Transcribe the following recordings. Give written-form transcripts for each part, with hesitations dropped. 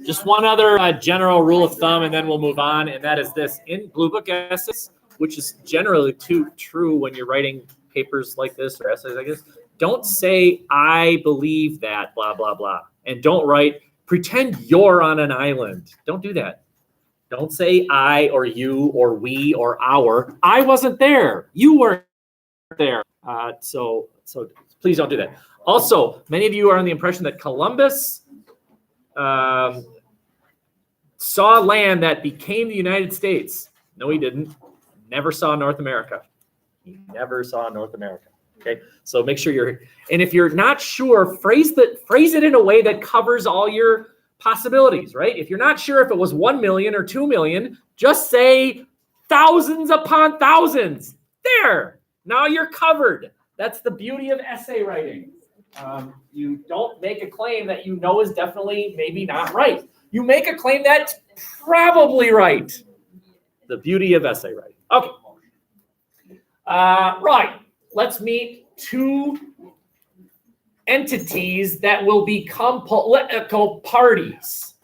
Just one other general rule of thumb, and then we'll move on, and that is this. In Blue Book essays, which is generally true when you're writing papers like this or essays like this, don't say, I believe that, blah, blah, blah. And don't write, pretend you're on an island. Don't do that. Don't say I or you or we or our. I wasn't there. You weren't there. So please don't do that. Also, many of you are on the impression that Columbus saw land that became the United States. No, he didn't. Never saw North America. He never saw North America. Okay, so make sure you're, and if you're not sure, phrase it in a way that covers all your possibilities, right? If you're not sure if it was 1 million or 2 million, just say thousands upon thousands. There, now you're covered. That's the beauty of essay writing. You don't make a claim that you know is definitely maybe not right. You make a claim that's probably right. The beauty of essay writing. Okay. Right. Let's meet two entities that will become political parties.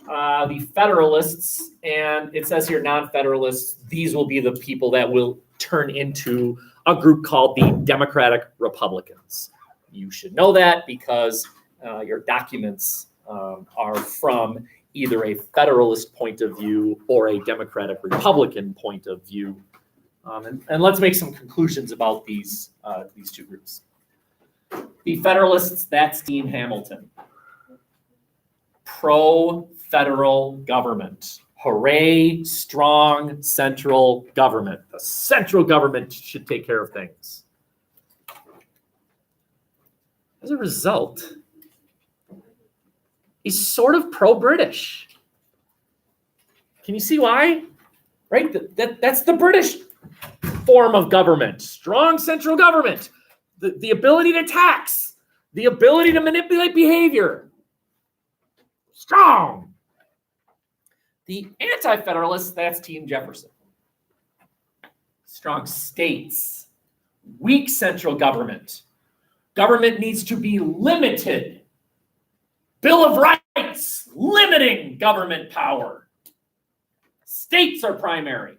The Federalists, and it says here non-Federalists, these will be the people that will turn into a group called the Democratic Republicans. You should know that because your documents are from either a Federalist point of view or a Democratic Republican point of view. And let's make some conclusions about these two groups. The Federalists, that's Dean Hamilton. Pro-federal government. Hooray, strong central government. The central government should take care of things. As a result, he's sort of pro-British. Can you see why? Right? That's the British form of government. Strong central government. The ability to tax. The ability to manipulate behavior. Strong. The anti-federalists, that's Team Jefferson. Strong states. Weak central government. Government needs to be limited. Bill of Rights, limiting government power. States are primary.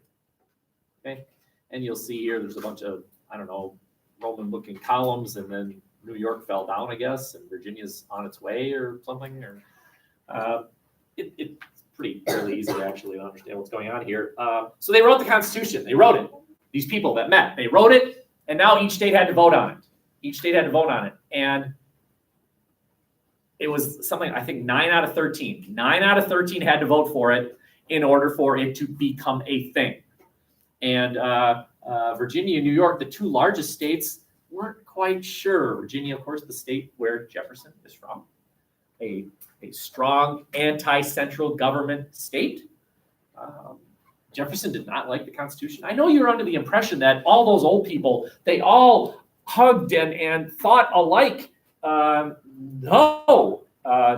Okay, and you'll see here there's a bunch of, I don't know, Roman-looking columns, and then New York fell down, I guess, and Virginia's on its way or something. Or it's fairly easy actually to understand what's going on here. So they wrote the Constitution. They wrote it. These people that met, they wrote it, and now each state had to vote on it. Each state had to vote on it, and it was something, I think 9 out of 13. 9 out of 13 had to vote for it in order for it to become a thing. And Virginia and New York, the two largest states, weren't quite sure. Virginia, of course, the state where Jefferson is from, a strong anti-central government state. Jefferson did not like the Constitution. I know you're under the impression that all those old people, they all hugged and thought alike. No,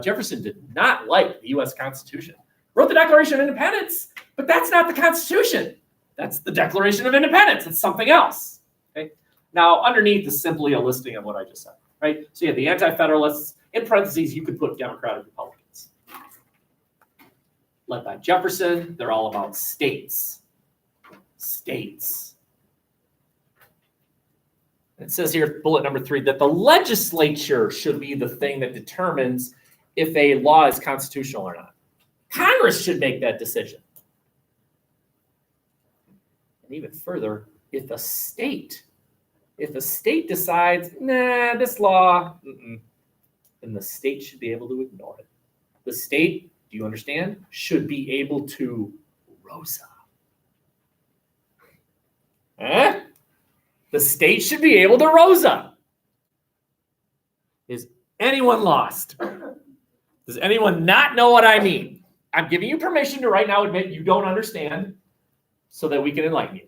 Jefferson did not like the U.S. Constitution. Wrote the Declaration of Independence, but that's not the Constitution. That's the Declaration of Independence. It's something else. Okay. Now, underneath is simply a listing of what I just said. Right. So you have the anti-federalists. In parentheses, you could put Democratic Republicans. Led by Jefferson, they're all about states. States. It says here, bullet number 3, that the legislature should be the thing that determines if a law is constitutional or not. Congress should make that decision. And even further, if a state decides, nah, this law, then the state should be able to ignore it. The state, do you understand, should be able to Rosa. The state should be able to Rosa. Is anyone lost? Does anyone not know what I mean? I'm giving you permission to right now admit you don't understand so that we can enlighten you.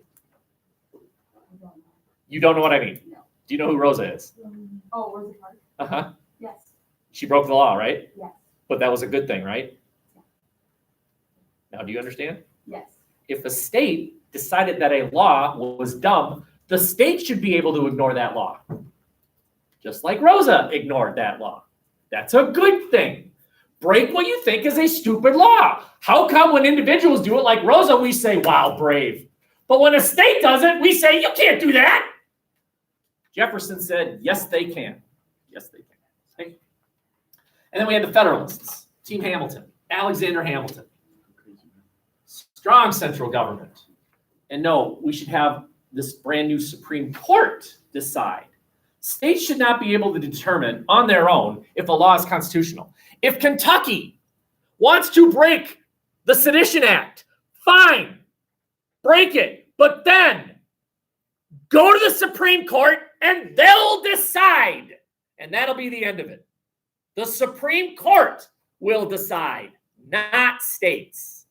You don't know what I mean? No. Do you know who Rosa is? Oh, Rosa Parks? Uh-huh. Yes. She broke the law, right? Yes. But that was a good thing, right? Yeah. Now, do you understand? Yes. If a state decided that a law was dumb, the state should be able to ignore that law. Just like Rosa ignored that law. That's a good thing. Break what you think is a stupid law. How come when individuals do it like Rosa, we say, wow, brave. But when a state does it, we say, you can't do that. Jefferson said, yes, they can. Yes, they can. Okay. And then we had the Federalists, Team Hamilton, Alexander Hamilton. Strong central government. And no, we should have this brand new Supreme Court decide. States should not be able to determine on their own if a law is constitutional. If Kentucky wants to break the Sedition Act, fine, break it. But then go to the Supreme Court and they'll decide. And that'll be the end of it. The Supreme Court will decide, not states.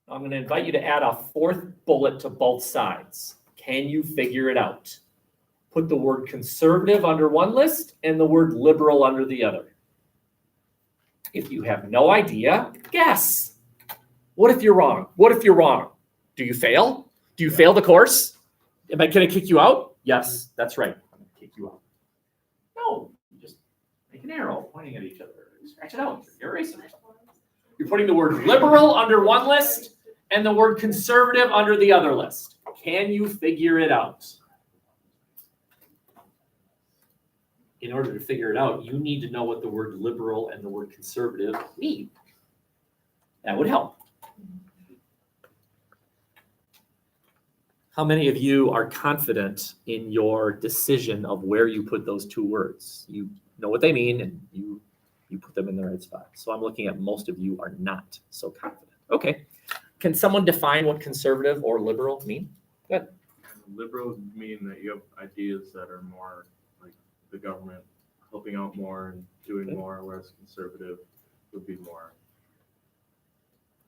I'm going to invite you to add a fourth bullet to both sides. Can you figure it out? Put the word conservative under one list and the word liberal under the other. If you have no idea, guess. What if you're wrong? What if you're wrong? Do you fail? Do you fail the course? Am I going to kick you out? Yes, that's right. I'm going to kick you out. No, you just make an arrow pointing at each other. Scratch it out. You're erasing it. You're putting the word liberal under one list and the word conservative under the other list. Can you figure it out? In order to figure it out, you need to know what the word liberal and the word conservative mean. That would help. How many of you are confident in your decision of where you put those two words? You know what they mean and you put them in the right spot. So I'm looking at most of you are not so confident. Okay. Can someone define what conservative or liberal mean? Good. Liberal mean that you have ideas that are more like the government helping out more and doing more, whereas conservative would be more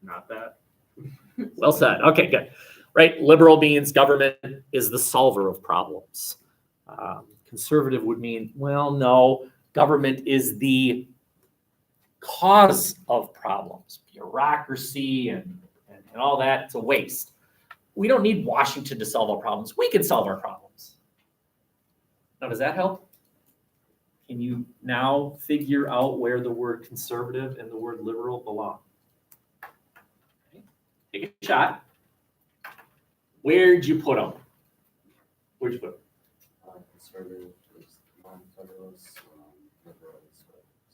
not that. Well said. Okay, good. Right. Liberal means government is the solver of problems. Conservative would mean, well, no, government is the cause of problems. Bureaucracy and all that, it's a waste. We don't need Washington to solve our problems. We can solve our problems. Now, does that help? Can you now figure out where the word conservative and the word liberal belong? Okay. Take a shot. Where'd you put them? Where'd you put them? Conservative, non-federalists, liberals.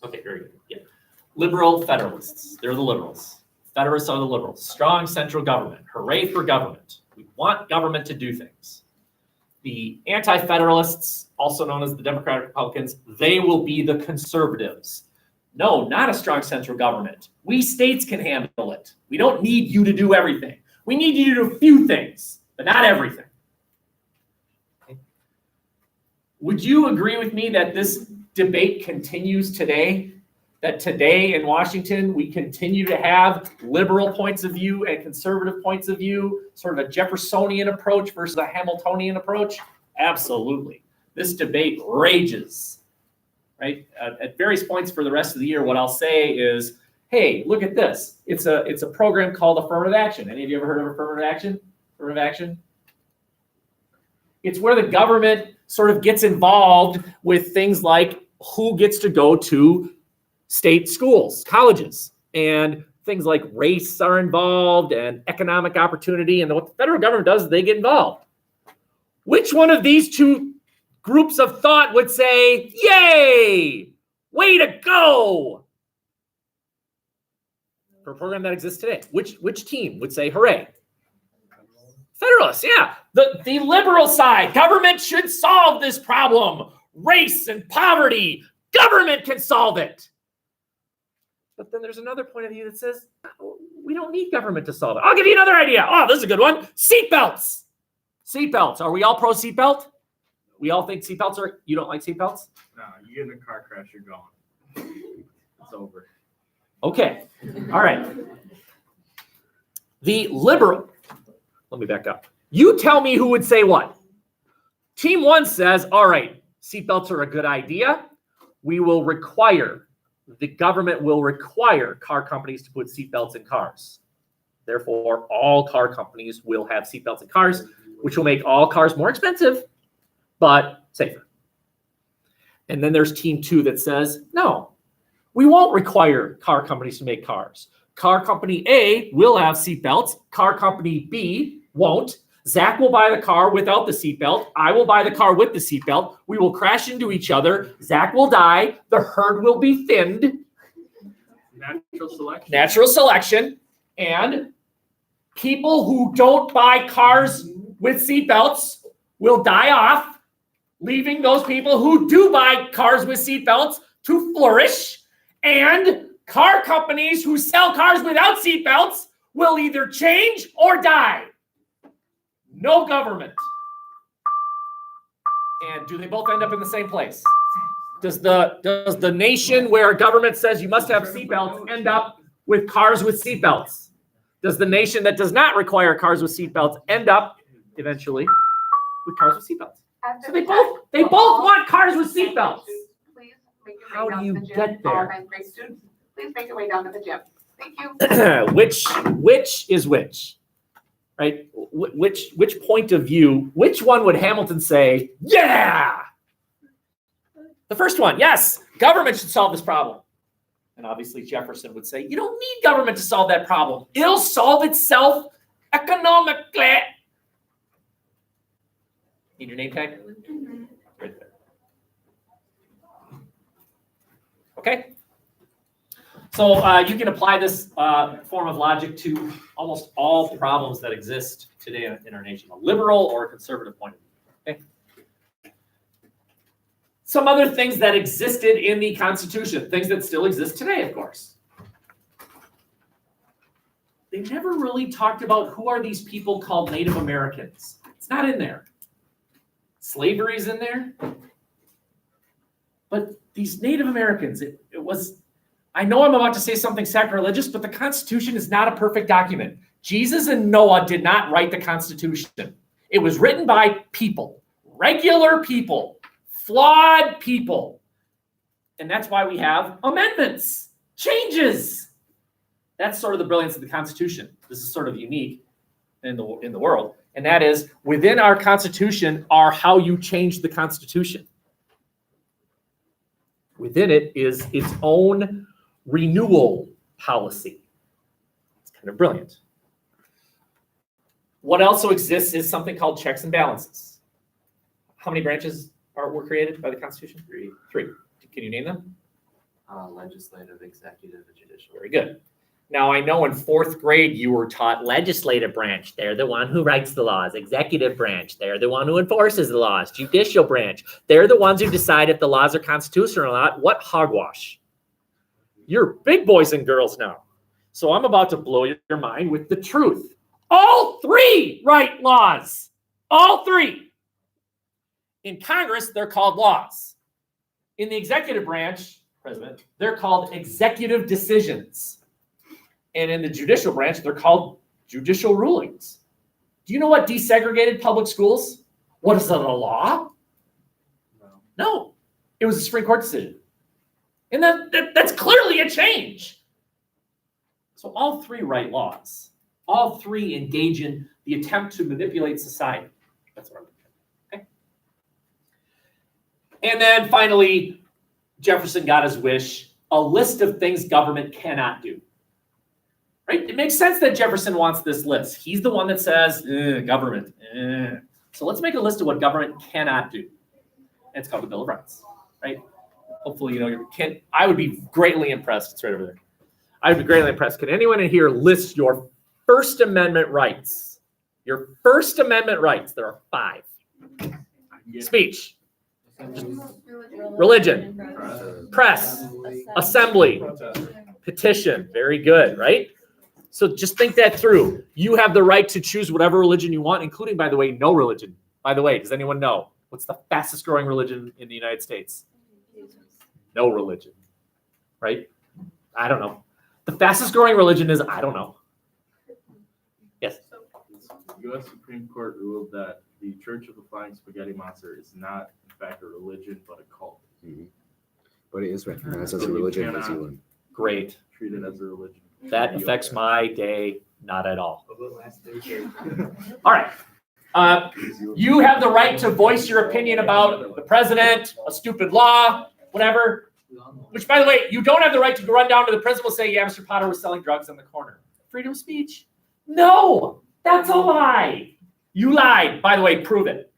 Okay, very good. Yeah. Liberal Federalists. They're the liberals. Federalists are the liberals. Strong central government. Hooray for government. We want government to do things. The anti-federalists, also known as the Democratic Republicans, they will be the conservatives. No, not a strong central government. We states can handle it. We don't need you to do everything. We need you to do a few things, but not everything. Okay. Would you agree with me that this debate continues today? That today in Washington, we continue to have liberal points of view and conservative points of view, sort of a Jeffersonian approach versus a Hamiltonian approach? Absolutely. This debate rages, right? At various points for the rest of the year, what I'll say is, hey, look at this. It's a program called affirmative action. Any of you ever heard of affirmative action? Affirmative action? It's where the government sort of gets involved with things like who gets to go to state schools, colleges, and things like race are involved and economic opportunity. And what the federal government does is they get involved. Which one of these two groups of thought would say, yay, way to go? For a program that exists today, which team would say hooray? Federalists, yeah. The liberal side, government should solve this problem. Race and poverty, government can solve it. But then there's another point of view that says, we don't need government to solve it. I'll give you another idea. Oh, this is a good one. Seatbelts. Seatbelts. Are we all pro seatbelt? We all think seatbelts are, you don't like seatbelts? No, you get in a car crash, you're gone. It's over. Okay. All right. The liberal, let me back up. You tell me who would say what. Team one says, all right, seatbelts are a good idea. The government will require car companies to put seatbelts in cars. Therefore, all car companies will have seatbelts in cars, which will make all cars more expensive, but safer. And then there's team two that says, no, We won't require car companies to make cars. Car company A will have seatbelts. Car company B won't. Zach will buy the car without the seatbelt. I will buy the car with the seatbelt. We will crash into each other. Zach will die. The herd will be thinned. Natural selection. Natural selection. And people who don't buy cars with seatbelts will die off, leaving those people who do buy cars with seatbelts to flourish. And car companies who sell cars without seatbelts will either change or die. No government. And do they both end up in the same place? Does the nation where government says you must have seatbelts end up with cars with seatbelts? Does the nation that does not require cars with seatbelts end up eventually with cars with seatbelts? So they both want cars with seatbelts. Please make your way How down do you to the gym. get there? All ninth grade students, please make your way down to the gym. Thank you. Which is which? Right? Which point of view, which one would Hamilton say, yeah? The first one, yes, government should solve this problem. And obviously Jefferson would say, you don't need government to solve that problem. It'll solve itself economically. Need your name tag? Right there. Okay. So you can apply this form of logic to almost all problems that exist today in our nation, a liberal or a conservative point of view. Okay. Some other things that existed in the Constitution, things that still exist today, of course. They never really talked about who are these people called Native Americans. It's not in there. Slavery's in there. But these Native Americans, it was, I know I'm about to say something sacrilegious, but the Constitution is not a perfect document. Jesus and Noah did not write the Constitution. It was written by people, regular people, flawed people. And that's why we have amendments, changes. That's sort of the brilliance of the Constitution. This is sort of unique in the world. And that is, within our Constitution are how you change the Constitution. Within it is its own renewal policy. It's kind of brilliant. What also exists is something called checks and balances. How many branches were created by the Constitution? Three. Can you name them? Legislative, executive, and judicial. Very good. Now, I know in 4th grade you were taught legislative branch. They're the one who writes the laws. Executive branch. They're the one who enforces the laws. Judicial branch. They're the ones who decide if the laws are constitutional or not. What hogwash. You're big boys and girls now. So I'm about to blow your mind with the truth. All 3 write laws. All 3. In Congress, they're called laws. In the executive branch, President, they're called executive decisions. And in the judicial branch, they're called judicial rulings. Do you know what desegregated public schools? What is it, a law? No. It was a Supreme Court decision. And that's clearly a change. So all 3 write laws. All 3 engage in the attempt to manipulate society. That's what I'm looking at. Okay. And then finally, Jefferson got his wish, a list of things government cannot do. Right? It makes sense that Jefferson wants this list. He's the one that says, government. So let's make a list of what government cannot do. And it's called the Bill of Rights. Right? Hopefully, I would be greatly impressed. It's right over there. I would be greatly impressed. Can anyone in here list your First Amendment rights? Your First Amendment rights. There are 5. Speech. Religion. Press. Assembly. Petition. Very good, right? So just think that through. You have the right to choose whatever religion you want, including, by the way, no religion. By the way, does anyone know what's the fastest growing religion in the United States? No religion, right? I don't know. The fastest growing religion is, I don't know. Yes? The U.S. Supreme Court ruled that the Church of the Flying Spaghetti Monster is not, in fact, a religion, but a cult. Mm-hmm. But it is recognized as a religion in New Zealand. Great. Treat it as a religion. That affects my day not at all. All right. You have the right to voice your opinion about the president, a stupid law, whatever. Which, by the way, you don't have the right to run down to the principal and say, yeah, Mr. Potter was selling drugs on the corner. Freedom of speech. No, that's a lie. You lied. By the way, prove it.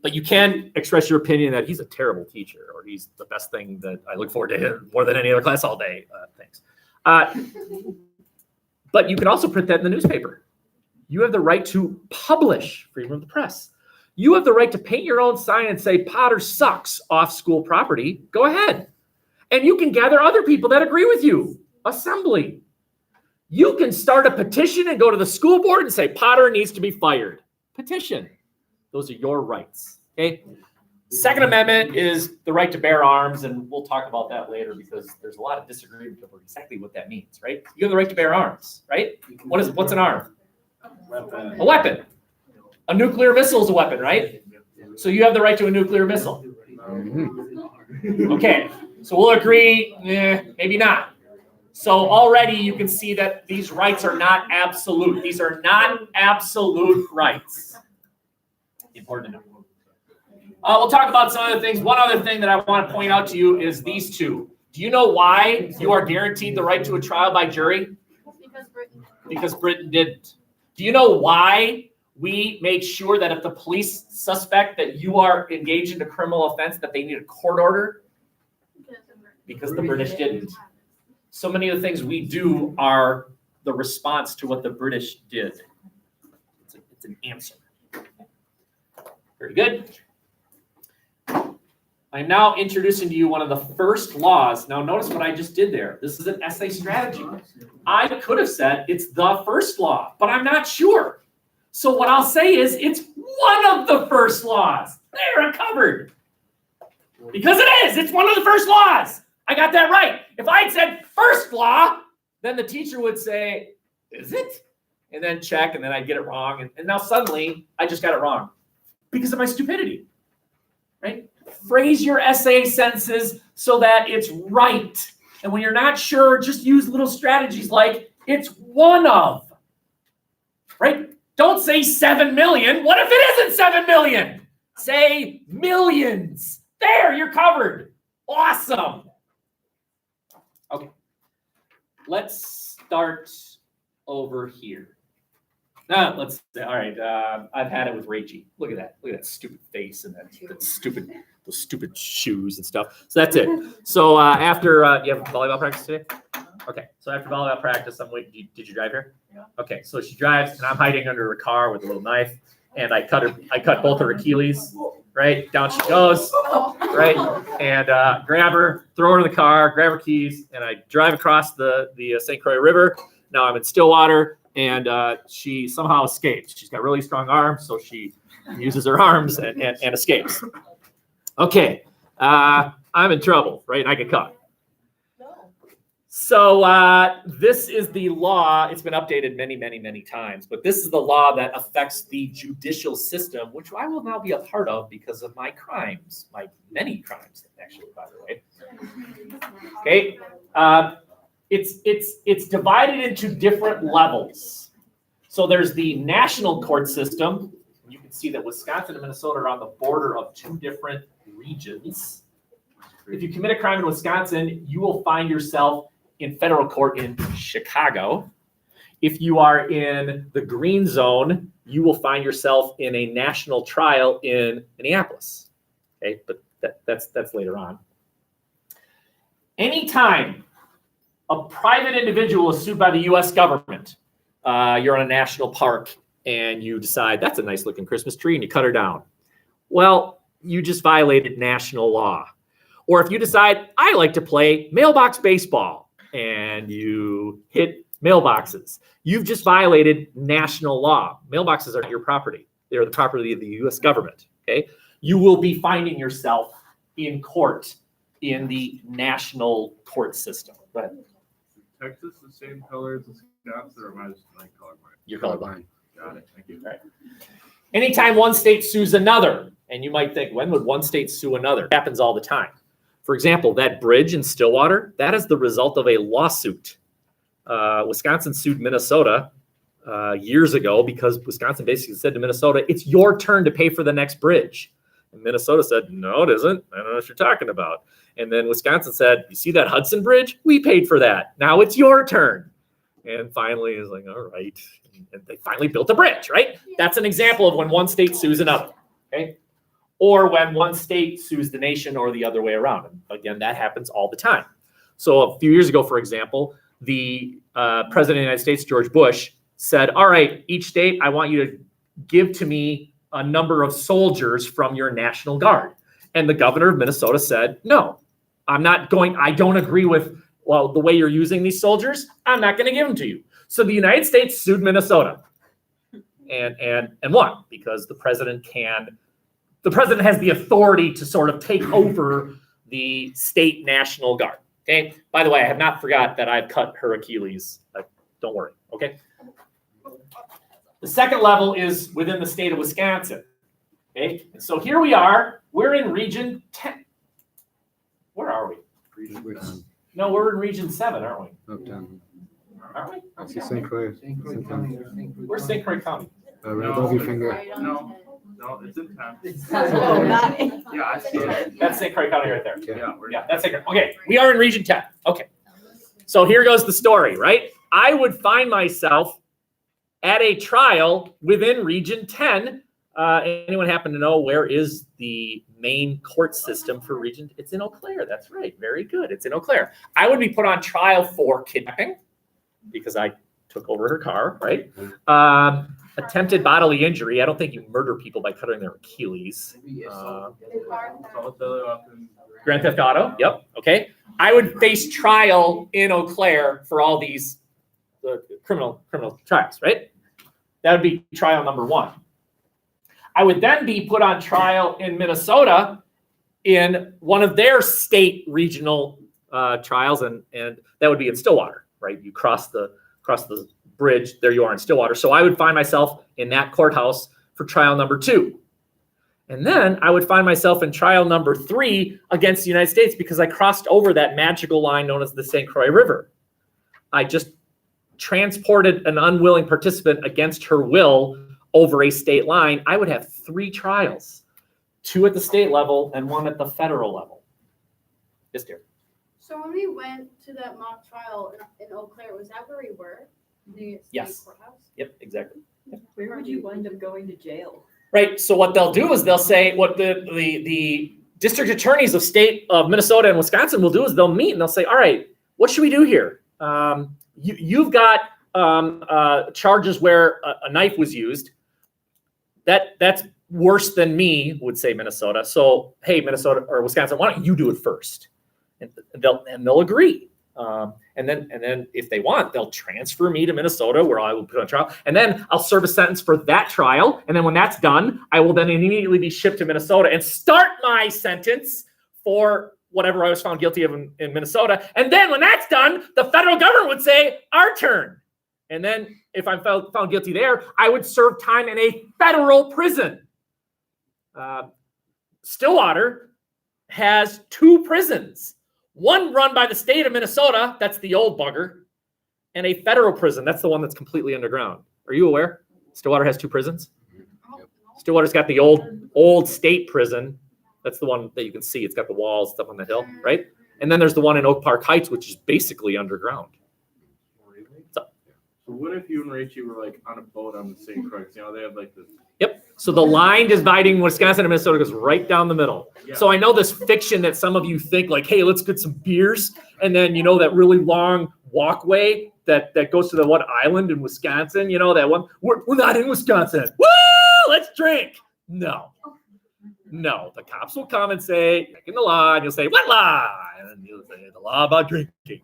But you can express your opinion that he's a terrible teacher or he's the best thing that I look forward to him more than any other class all day. Thanks. But you can also print that in the newspaper. You have the right to publish, freedom of the press. You have the right to paint your own sign and say, Potter sucks off school property. Go ahead. And you can gather other people that agree with you. Assembly. You can start a petition and go to the school board and say, Potter needs to be fired. Petition. Those are your rights. Okay. Second Amendment is the right to bear arms, and we'll talk about that later because there's a lot of disagreement over exactly what that means, right? You have the right to bear arms, right? What's an arm? A weapon. A nuclear missile is a weapon, right? So you have the right to a nuclear missile. Okay, so we'll agree, maybe not. So already you can see that these rights are not absolute. These are not absolute rights. Important to know. We'll talk about some other things. One other thing that I want to point out to you is these two. Do you know why you are guaranteed the right to a trial by jury? Because Britain didn't. Do you know why we make sure that if the police suspect that you are engaged in a criminal offense, that they need a court order? Because the British didn't. So many of the things we do are the response to what the British did. It's an answer. Very good. I'm now introducing to you one of the first laws. Now notice what I just did there. This is an essay strategy. I could have said it's the first law, but I'm not sure. So what I'll say is it's one of the first laws. They're covered. Because it is. It's one of the first laws. I got that right. If I had said first law, then the teacher would say, is it? And then check, and then I'd get it wrong. And now suddenly I just got it wrong because of my stupidity, right? Phrase your essay sentences so that it's right. And when you're not sure, just use little strategies like it's one of, right? Don't say 7 million. What if it isn't 7 million? Say millions. There, you're covered. Awesome. Okay. Let's start over here. All right. I've had it with Rachie. Look at that. Look at that stupid face and those stupid shoes and stuff. So that's it. So after you have volleyball practice today? Okay. So after volleyball practice, I'm waiting. Did you drive here? Yeah. Okay. So she drives, and I'm hiding under her car with a little knife, and I cut both her Achilles. Right down she goes. Right, and grab her, throw her in the car, grab her keys, and I drive across the St. Croix River. Now I'm in Stillwater. And she somehow escapes. She's got really strong arms, so she uses her arms and escapes. Okay, I'm in trouble, right? I get caught. So this is the law. It's been updated many, many, many times, but this is the law that affects the judicial system, which I will now be a part of because of my crimes, my many crimes, actually, by the way. Okay. It's divided into different levels. So there's the national court system. You can see that Wisconsin and Minnesota are on the border of two different regions. If you commit a crime in Wisconsin, you will find yourself in federal court in Chicago. If you are in the green zone, you will find yourself in a national trial in Minneapolis. Okay, but that's later on. Anytime a private individual is sued by the U.S. government, you're in a national park and you decide that's a nice looking Christmas tree and you cut her down. Well, you just violated national law. Or if you decide I like to play mailbox baseball and you hit mailboxes, you've just violated national law. Mailboxes are your property. They're the property of the U.S. government. Okay, you will be finding yourself in court in the national court system. Go ahead. Texas the same color as Wisconsin, or am I just colorblind? You're colorblind. Got it. Thank you. Right. Anytime one state sues another, and you might think, when would one state sue another? It happens all the time. For example, that bridge in Stillwater, that is the result of a lawsuit. Wisconsin sued Minnesota years ago because Wisconsin basically said to Minnesota, it's your turn to pay for the next bridge. And Minnesota said, no, it isn't. I don't know what you're talking about. And then Wisconsin said, you see that Hudson Bridge? We paid for that. Now it's your turn. And finally, it's like, all right. And they finally built a bridge, right? That's an example of when one state sues another, okay? Or when one state sues the nation or the other way around. And again, that happens all the time. So a few years ago, for example, the President of the United States, George Bush, said, all right, each state, I want you to give to me a number of soldiers from your National Guard. And the governor of Minnesota said, no, I'm not going, I don't agree with, well, the way you're using these soldiers, I'm not going to give them to you. So the United States sued Minnesota and won because the president has the authority to sort of take over the state National Guard. Okay. By the way, I have not forgot that I've cut her Achilles. Don't worry. Okay. The second level is within the state of Wisconsin. Okay. And so here we are. We're in Region 10. Where are we? We're done. No, we're in Region 7, aren't we? Oh, done. Aren't we? I see St. Croix. Where's St. Croix County? Right above your finger. No, it's in 10. Yeah, I see it. That's St. Croix County right there. Yeah, Yeah, that's St. Croix. Okay, we are in Region 10. Okay. So here goes the story, right? I would find myself at a trial within Region 10. Anyone happen to know where is the main court system for Region? It's in Eau Claire. That's right. Very good. It's in Eau Claire. I would be put on trial for kidnapping because I took over her car, right? Attempted bodily injury. I don't think you murder people by cutting their Achilles. Grand Theft Auto. Yep. Okay. I would face trial in Eau Claire for all these criminal trials, right? That would be trial number 1. I would then be put on trial in Minnesota in one of their state regional trials, and that would be in Stillwater, right? You cross the bridge, there you are in Stillwater. So I would find myself in that courthouse for trial number 2. And then I would find myself in trial number 3 against the United States because I crossed over that magical line known as the St. Croix River. I just transported an unwilling participant against her will over a state line. I would have 3 trials, 2 at the state level and 1 at the federal level. Yes, dear. So when we went to that mock trial in Eau Claire, was that where we were? The Yes. courthouse? Yep, exactly. Where would you wind up going to jail? Right. So what they'll do is they'll say what the district attorneys of Minnesota and Wisconsin will do is they'll meet and they'll say, all right, what should we do here? You've got charges where a knife was used. That's worse than me, would say Minnesota. So, hey, Minnesota or Wisconsin, why don't you do it first? And they'll agree. And then if they want, they'll transfer me to Minnesota where I will put on trial. And then I'll serve a sentence for that trial. And then when that's done, I will then immediately be shipped to Minnesota and start my sentence for whatever I was found guilty of in Minnesota. And then when that's done, the federal government would say, our turn. And then if I'm found guilty there, I would serve time in a federal prison. Stillwater has 2 prisons. One run by the state of Minnesota, that's the old bugger, and a federal prison, that's the one that's completely underground. Are you aware? Stillwater has 2 prisons. Stillwater's got the old state prison. That's the one that you can see. It's got the walls, stuff on the hill, right? And then there's the one in Oak Park Heights, which is basically underground. So what if you and Rachel were like on a boat on the St. Croix? You know, they have like this. Yep. So the line dividing Wisconsin and Minnesota goes right down the middle. Yeah. So I know this fiction that some of you think like, hey, let's get some beers. And then, you know, that really long walkway that goes to the one island in Wisconsin, you know, that one. We're not in Wisconsin. Woo! Let's drink. No, the cops will come and say, check in the law. And you'll say, what law? And you'll say, the law about drinking.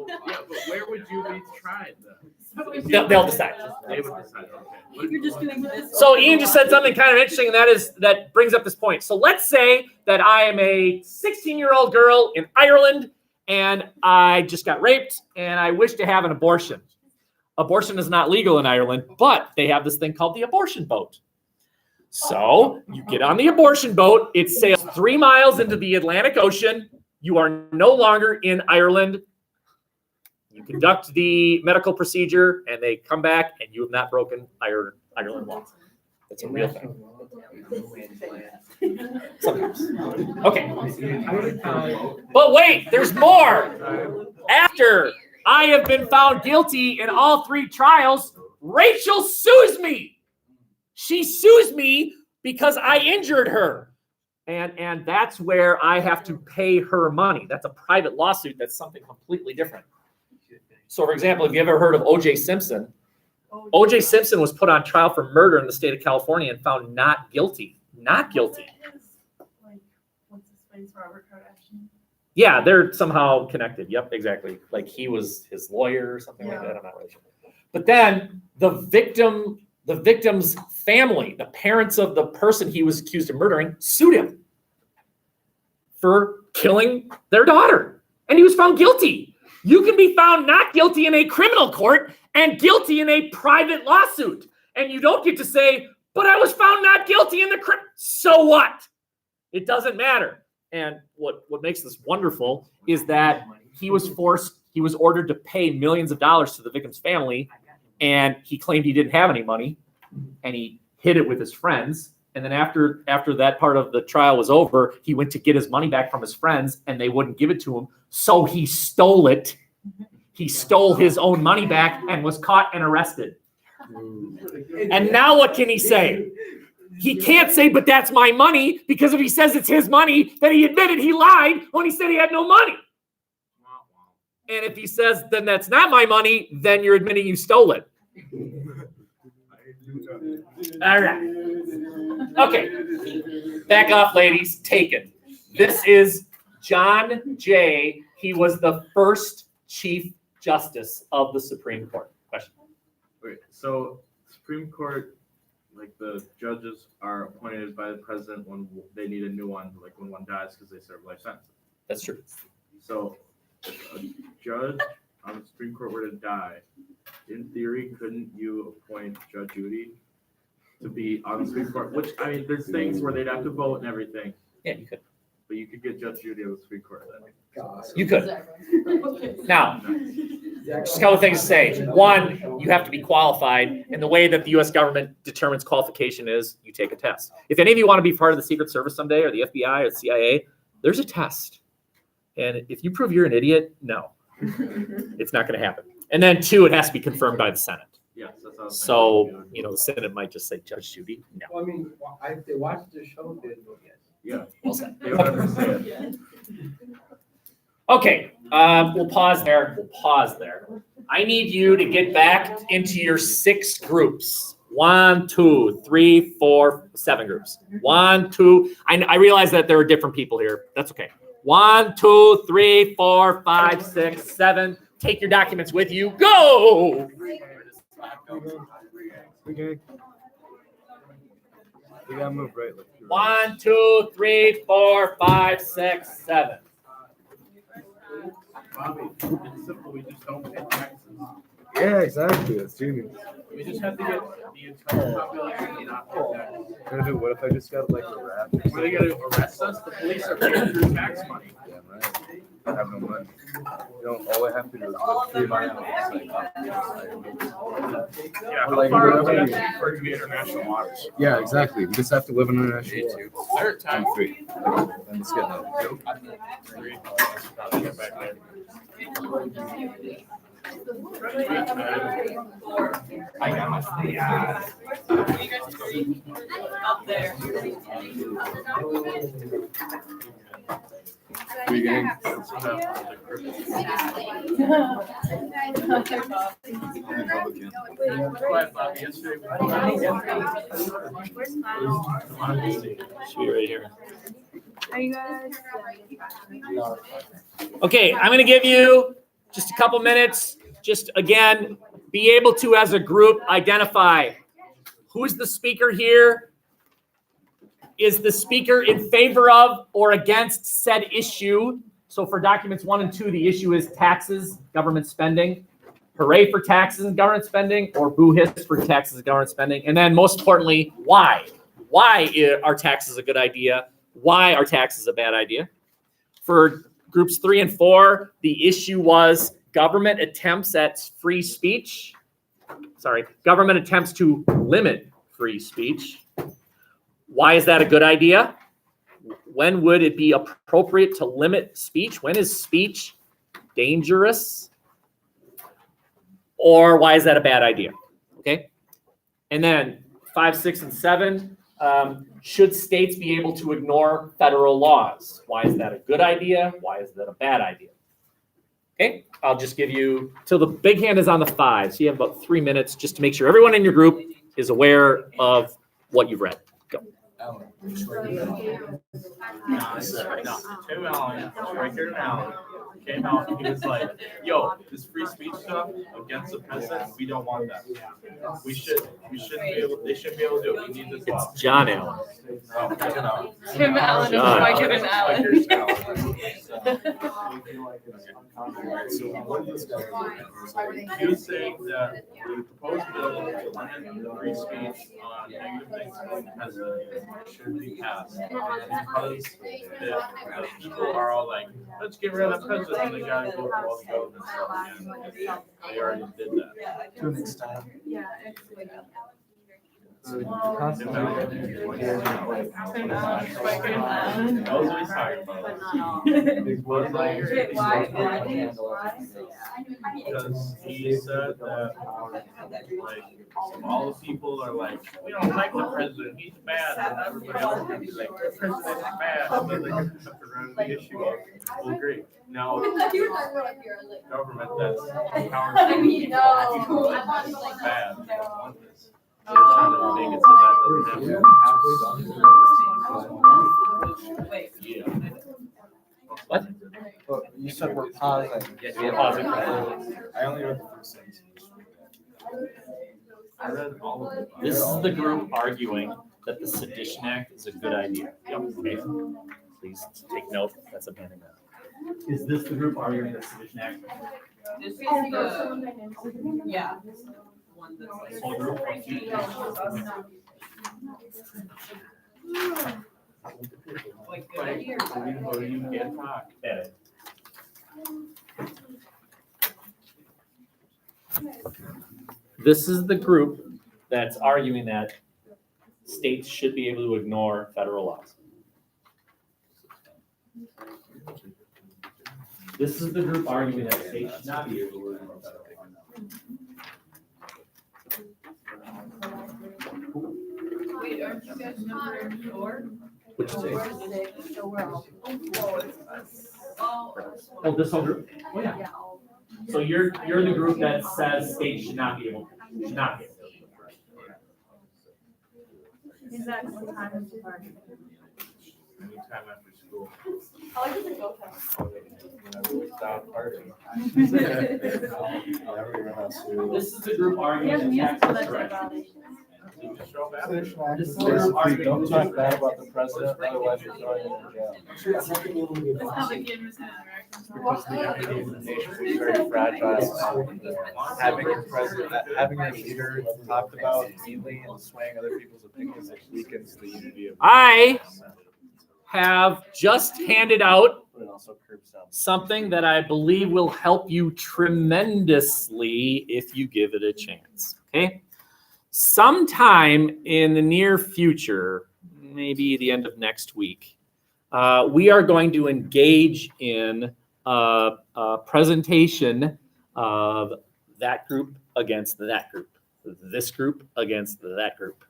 Yeah, but where would you be tried then? They'll decide. They would decide. Okay. You're just doing this. So Ian just said something kind of interesting, and that brings up this point. So let's say that I am a 16-year-old girl in Ireland, and I just got raped, and I wish to have an abortion. Abortion is not legal in Ireland, but they have this thing called the abortion boat. So you get on the abortion boat. It sails 3 miles into the Atlantic Ocean. You are no longer in Ireland. You conduct the medical procedure, and they come back, and you have not broken Ireland law. That's a real thing. Sometimes. Okay. But wait, there's more. After I have been found guilty in all 3 trials, Rachel sues me. She sues me because I injured her. And that's where I have to pay her money. That's a private lawsuit. That's something completely different. So, for example, have you ever heard of O.J. Simpson? O.J. Simpson was put on trial for murder in the state of California and found not guilty. Not guilty. Like, what's his face, Robert Kardashian? Yeah, they're somehow connected. Yep, exactly. Like he was his lawyer or something like that. I'm not really sure. But then the victim's family, the parents of the person he was accused of murdering, sued him for killing their daughter. And he was found guilty. You can be found not guilty in a criminal court and guilty in a private lawsuit. And you don't get to say, but I was found not guilty in the so what? It doesn't matter. And what makes this wonderful is that he was ordered to pay millions of dollars to the victim's family, and he claimed he didn't have any money, and he hid it with his friends. And then after that part of the trial was over, he went to get his money back from his friends, and they wouldn't give it to him, so he stole it. He stole his own money back and was caught and arrested. And now what can he say? He can't say, but that's my money, because if he says it's his money, then he admitted he lied when he said he had no money. And if he says, then that's not my money, then you're admitting you stole it. All right. Okay. Back off, ladies. Taken. This is John Jay. He was the first Chief Justice of the Supreme Court. Question. Wait, so Supreme Court, like the judges are appointed by the president when they need a new one, like when one dies because they serve life sentences. That's true. So if a judge on the Supreme Court were to die, in theory, couldn't you appoint Judge Judy to be on the Supreme Court? Which, I mean, there's things where they'd have to vote and everything, Yeah, you could. but you could get Judge Judy on the Supreme Court then. You could. Now, just a couple of things to say. One, you have to be qualified, and the way that the U.S. government determines qualification is you take a test. If any of you want to be part of the Secret Service someday, or the FBI, or the CIA, there's a test. And if you prove you're an idiot, no, it's not going to happen. And then 2, it has to be confirmed by the Senate. Yes, that's what I was So, the Senate might just say Judge Judy. No. Well, I mean, if they watched the show, they'd know yes. Yeah. Well said. They would understand. Okay, we'll pause there. I need you to get back into your 6 groups. 1, 2, 3, 4, 7 groups. 1, 2. I realize that there are different people here. That's okay. 1, 2, 3, 4, 5, 6, 7. Take your documents with you. Go! Okay. We gotta move right. 1, 2, 3, 4, 5, 6, 7. Bobby, it's simple. We just don't pay taxes. Yeah, exactly. That's genius. We just have to get the entire population to not pay taxes. What if I just got like a rap? Were they gonna arrest us? The police are paying through tax money. Yeah, right. I have no money. All I have to do is live 3 miles. Yeah, Like, how far out do whatever you have you- to be for it to be international waters? Yeah, exactly. We just have to live in international waters. I'm free. I'm just getting that. Get back there. Up there. Free gang. Quiet, Bobby. Yesterday Should be right here. Are you guys? Okay, I'm going to give you just a couple minutes. Just again, be able to, as a group, identify who is the speaker here. Is the speaker in favor of or against said issue? So for documents 1 and 2, the issue is taxes, government spending. Hooray for taxes and government spending, or boo hiss for taxes and government spending. And then most importantly, why? Why are taxes a good idea? Why are taxes a bad idea? For groups 3 and 4, the issue was government attempts at free speech. Government attempts to limit free speech. Why is that a good idea? When would it be appropriate to limit speech? When is speech dangerous? Or why is that a bad idea? Okay. And then 5, 6, and 7, should states be able to ignore federal laws? Why is that a good idea? Why is that a bad idea? Okay, I'll just give you, till the big hand is on the 5. So you have about 3 minutes just to make sure everyone in your group is aware of what you've read. Go. No, Tim Allen, right here now, came out and he was like, yo, this free speech stuff against the president, we don't want that. They shouldn't be able to do it. We need this law. It's John Allen. Oh, Tim Allen. Tim Allen is John. like Kevin Allen. He was saying that the proposed bill to limit free speech on negative things about the president should be passed. Because the people are all like, let's get rid of the president, and they gotta go through all the government stuff again. They already did that. To an extent. Tim Allen. That was what he's talking about. Because he said that, like, all the people are like, we don't like the president, he's bad, and everybody else is like, the president is bad, and then they have to run the issue of, well, great, now, government that's empowering people is bad, we don't want this. So they're trying to make it so that doesn't happen. Yeah. What? Well, you said we're pausing. Yes, we're pausing. I only read the first sentence. I read all of it. This is the group arguing that the Sedition Act is a good idea. Okay. Please take note. That's a banning note. Is this the group arguing that the Sedition Act? This is the, yeah. This whole group? Like, good idea. Or you can't talk. Bad. This is the group that's arguing that states should be able to ignore federal laws. This is the group arguing that states should not be able to ignore federal laws. Wait, aren't you guys number 4? Which is Or 6? So we're all. Oh, this whole group? Oh, yeah. So you're the group that says states should not be able to. Is that what time is the party? Anytime after school. How long does it go for? Whenever we stop partying. This is the group arguing that tax is correct. Just show up This after. is the group arguing. Don't talk bad about the president, otherwise you're throwing him in jail. That's how the game is in Because the unity of the nation is very fragile. Having a president, having a leader talked about easily and swaying other people's opinions, it weakens the unity of. I have just handed out But it also curbs down. something that I believe will help you tremendously if you give it a chance. Okay? Sometime in the near future, maybe the end of next week, we are going to engage in a presentation of that group against that group, this group against that group,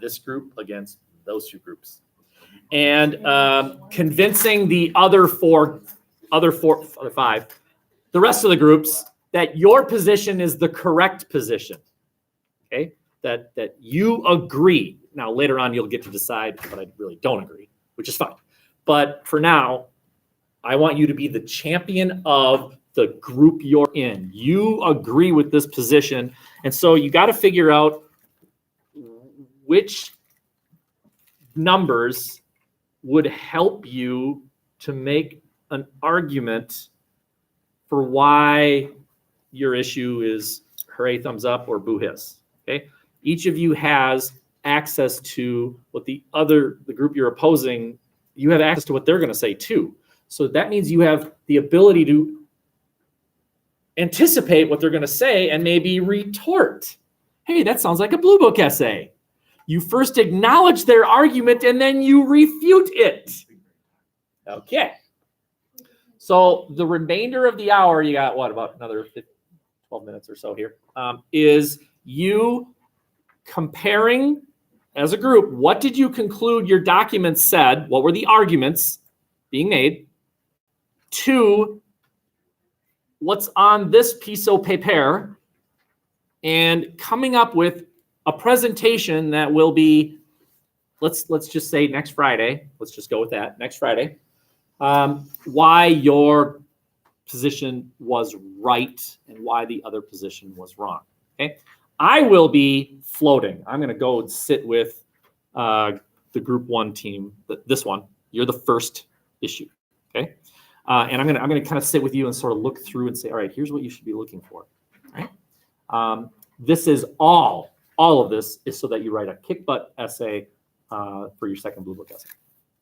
this group against those two groups, and convincing the other five, the rest of the groups, that your position is the correct position. Okay, that you agree. Now later on you'll get to decide, but I really don't agree, which is fine. But for now, I want you to be the champion of the group you're in. You agree with this position, and so you got to figure out which numbers would help you to make an argument for why your issue is hooray, thumbs up, or boo hiss. Okay, each of you has access to what the group you're opposing, you have access to what they're going to say too. So that means you have the ability to anticipate what they're going to say and maybe retort. Hey, that sounds like a Blue Book essay. You first acknowledge their argument and then you refute it. Okay. So the remainder of the hour, you got what, about another 12 minutes or so here, is you comparing as a group, what did you conclude your documents said? What were the arguments being made? To what's on this piece of paper, and coming up with a presentation that will be, let's just say next Friday. Let's just go with that, next Friday. Why your position was right and why the other position was wrong. Okay, I will be floating. I'm going to go sit with the group one team. This one, you're the first issue. Okay, and I'm going to kind of sit with you and sort of look through and say, all right, here's what you should be looking for. All right, this is all of this is so that you write a kick butt essay for your second blue book essay.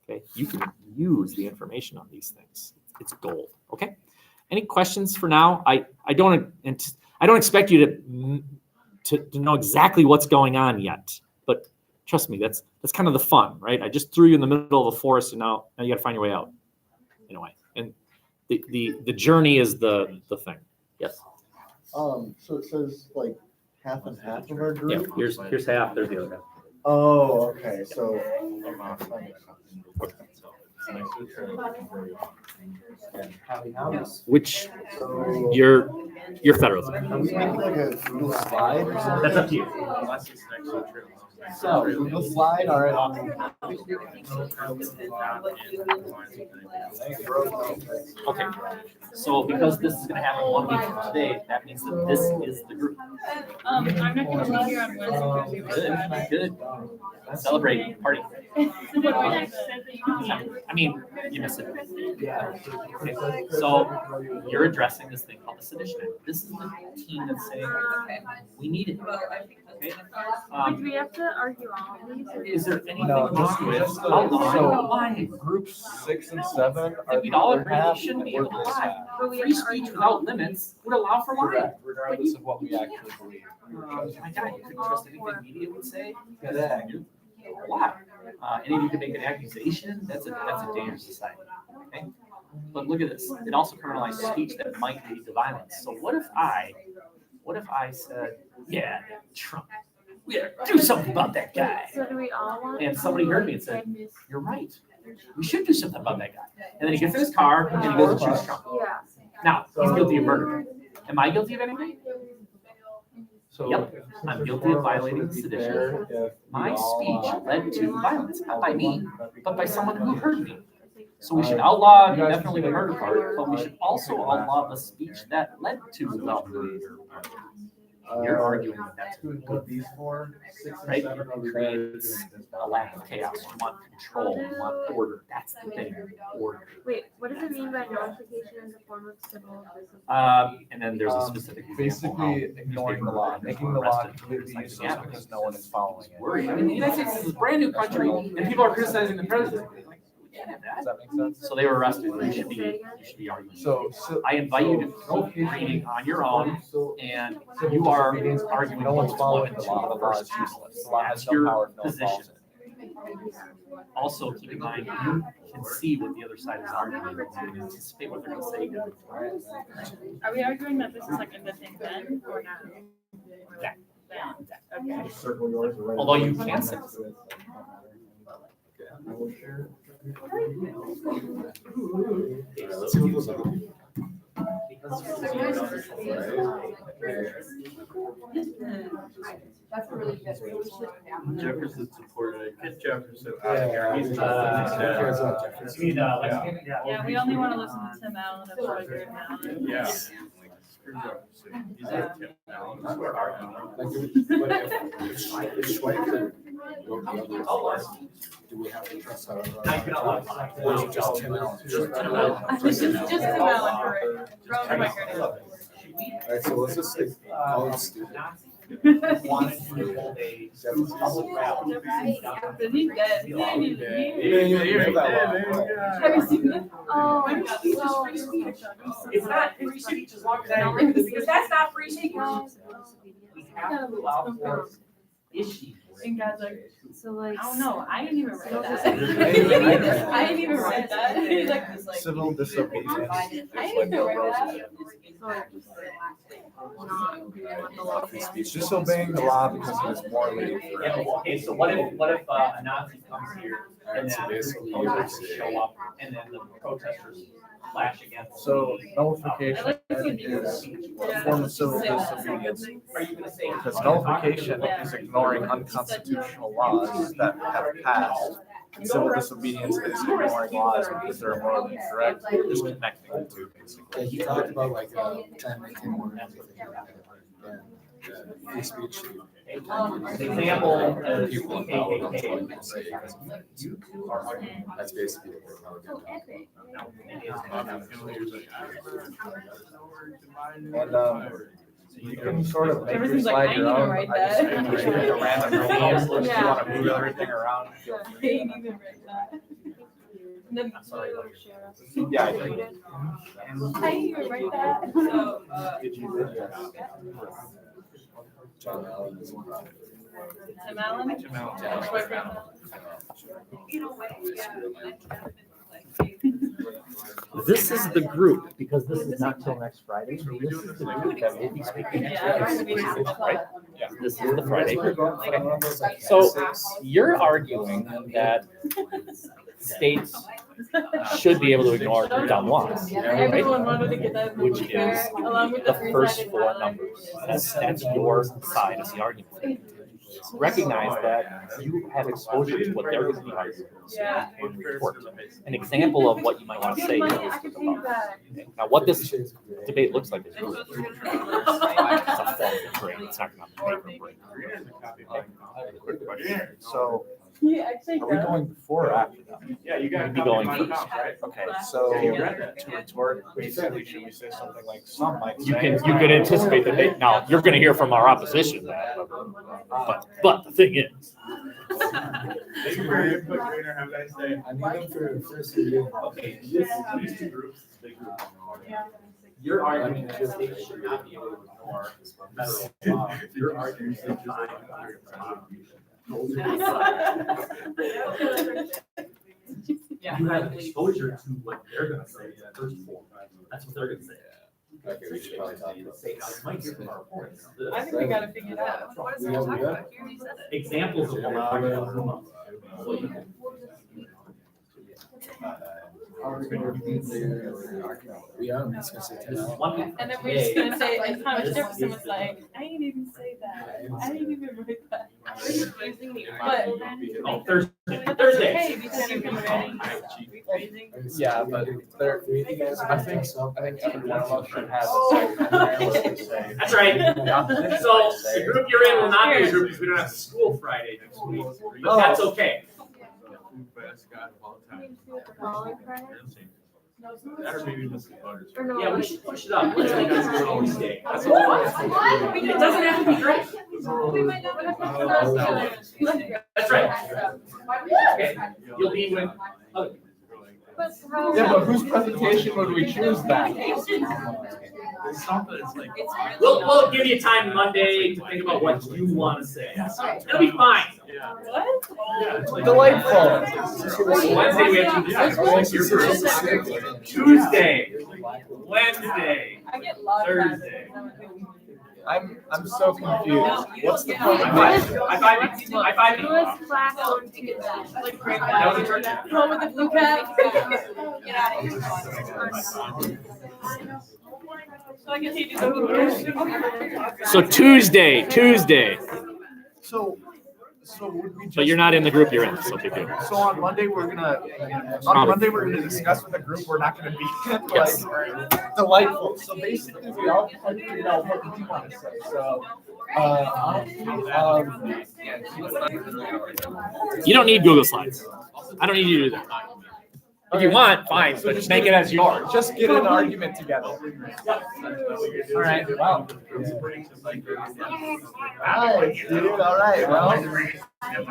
Okay, you can use the information on these things. It's gold. Okay. Any questions for now? I don't expect you to know exactly what's going on yet, but trust me, that's kind of the fun, right? I just threw you in the middle of the forest, and now you got to find your way out, in a way. And the journey is the thing. Yes. So it says like half and half of our Yeah. group. Here's half. There's the other half. Oh, okay. So Which you're federal. are we making like a Google slide or something? That's up to you. Unless it's next to true. So Google slide. All right. Okay. So because this is going to happen 1 week from today, that means that this is the group. I'm not gonna be here on Wednesday. Good. Celebrate. Party. I mean, you missed it. Okay. So you're addressing this thing called the Sedition Act. This is the team that's saying, we need it. Okay. Do we have to argue all of these? Is there anything No, wrong with just the- outlawing? So groups 6 and 7 I are think we'd all the agree other they half, shouldn't and be we're able to this lie. half. But we Free have to speech argue without limits would allow for lying. Correct, regardless of what we actually believe. My God, you couldn't trust anything media would say? Why? Any of you can make an accusation? That's a dangerous society. Okay? But look at this. It also criminalizes speech that might lead to violence. So what if I said, yeah, Trump, yeah, do something about that guy. So do we all want? And somebody heard me and said, you're right. We should do something about that guy. And then he gets in his car and he goes and shoots Trump. Yeah. Now, he's guilty of murder. Am I guilty of anything? So Yep, I'm guilty of violating sedition. My speech led to violence, not by me, but by someone who heard me. So we should outlaw definitely the murder part, but we should also outlaw the speech that led to the murder. You're arguing that that's Who good, these for? 6 and right? 7 are It creates a lack of chaos. You want control, you want order. That's the thing, order. Wait, what does it mean by notification in the form of civil discipline? And then there's a specific example how basically ignoring the law, making the law completely useless because no one is following it. worried. I mean, the United States is this brand new country, and people are criticizing the president. Like, we can't have Does that. that make sense? So they were arrested. You should be arguing. So I invite you to keep reading on your own, and you are arguing. no one's both following one the and law. The two. law is useless. The law has That's no your power if no one position. follows it. Also, keep in mind, you can see what the other side is arguing and anticipate what they're going to say. Are we arguing that this is like in the same bed or not? Yeah. Yeah. Okay. Circle yours. or write it Although you down. can say. I will share. That's really good. So we should have. Jefferson supported it. Get Jefferson. Yeah, we only want to listen to Tim Allen and Roger Allen. Yeah. Screw Jefferson. He's like Tim Allen. Do we have to trust our? Or is it just Tim Allen? Just Tim Allen. Just Tim Allen for it. Throw the record in. All right, so let's just say college student. Wanted to hold a public rally. But he's dead. He ain't even- Have you seen it? Oh, my God, this is free speech. It's not free speech as long as I agree with this, because that's not free speech. We have to allow for issues And God's like, So like. I don't know, I didn't even write that. I I didn't even write that. He's like, this, like. Civil disobedience. I didn't even write that. It's disobeying the law because it is morally incorrect. Okay, so what if a Nazi comes here and So then the basically, protesters show up and then the protesters clash against? So nullification is a form of civil disobedience Are you gonna say? because nullification is ignoring unconstitutional laws that have passed. And civil disobedience is ignoring laws because they're morally incorrect. Just connecting the two, yeah, basically. he talked about like trying to make him more free speech. Example is People empowered on what you can say because of that. That's basically what we're And you can sort of make your Everything's like, slide I your didn't own. write I just that. make a random theme. If you want to move everything around. I didn't even write that. And then, Yeah, I did. I didn't even write that. So, Did you? John Allen is one. Tim Allen? Tim Allen. His boyfriend. This is the group, because this is not till next Friday. This is the group that will be speaking next Yeah. Friday. Yeah, this is the Friday group. So you're arguing that states should be able to ignore dumb laws, right? Everyone wanted to get that in Which the is fair, along with the the first three-sided four line. numbers. That's your side of the argument. Recognize that you have exposure to what they're going to be arguing Yeah. in report. An example of what you might want to say. Money, I can pay you back. Now, what this debate looks like is really it's not going to make or break. I have a quick question. So Yeah, actually, are we going before or after that? Yeah, you We'd be going first. Okay, so to retort, basically, should we say something like some might You say? could anticipate that they, now, you're going to hear from our opposition, but the thing is, Thank you for your input, Trainer. Have a nice day. I need them for first reading. Okay, these two groups, big groups. Your argument that states should not be able to ignore federal law. Your argument is just like. You have exposure to what they're gonna say in the first four. That's what they're gonna say. Okay, we should probably talk about Say, I might hear from our opponents. I think we gotta figure it out. Examples of what we're talking about. We are discussing This is tonight. one. And then we're just gonna say, and Thomas Jefferson was like, I didn't even say that. I didn't even write that. But Oh, Thursday. that's Thursday. okay because you can rephrasing. Yeah, but there, I think every one of us should have a segment. Say, That's right. yeah, So say- the group you're in will not be a group because we don't have school Friday next week, but that's okay. Yeah, we should push it up. Let's make this Tuesday. That's all. It doesn't have to be great. That's right. Okay, you'll be with. Oh, Yeah, but whose presentation would we choose then? we'll give you time Monday to think about what you want to say. It'll be fine. What? Delightful. Wednesday we have Tuesday, Wednesday, I get lost. Thursday. I'm so confused. What's the point of High this? five you. High five you. class on Tuesday. Like great That was a guy. church. One with the blue cap. Get out of here. So I can take you to. so Tuesday, So would we just? but you're not in the group you're in, so big deal. So on Monday, we're gonna discuss with the group we're not gonna be in, Yes. like, delightful. So basically, we all figured out what we want to say, so, You don't need Google Slides. I don't need you to do that. If you want, fine, but just make it as yours. just get an argument together. All right, Wow. All right, well. Bobby,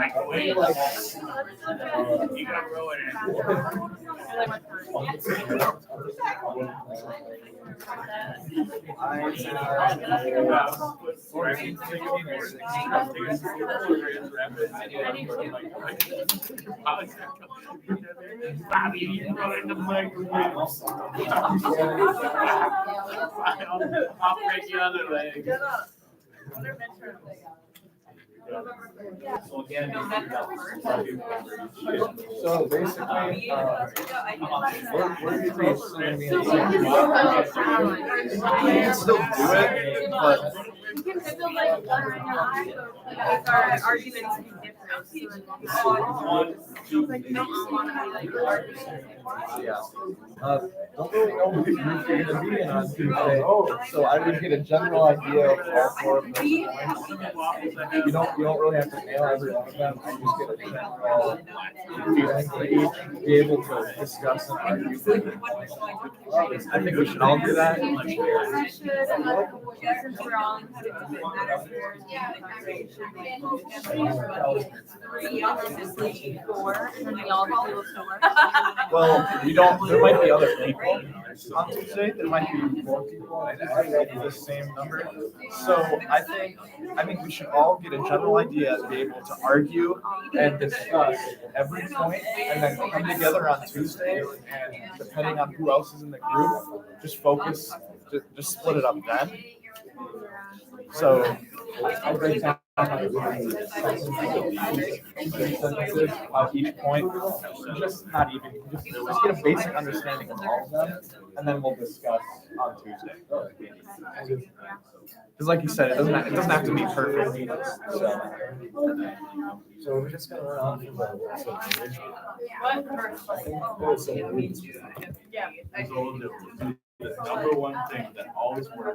you running the microwaves. I'll break your other leg. So again, So basically, we're usually assuming the we can still do it, but We can still like make our arguments be different. yeah. Don't really know which group you're gonna be in on Tuesday, so I would get a general idea of all four of those points. You don't really have to nail every one of them. I just get a general feeling for each, be able to discuss and argue for the points. I think we should all do that. Since we're all in kind of different matters, four, and then we all be able to work. Well, we don't, there might be other people on Tuesday, there might be more people, and it might be the same number. So I think we should all get a general idea, be able to argue and discuss every point, and then come together on Tuesday, and depending on who else is in the group, just focus, just split it up then. So I'll break down about each point, just not even, just get a basic understanding of all of them, and then we'll discuss on Tuesday. Because like you said, it doesn't have to be perfect. So we're just gonna run on. Yeah. The number one thing that always works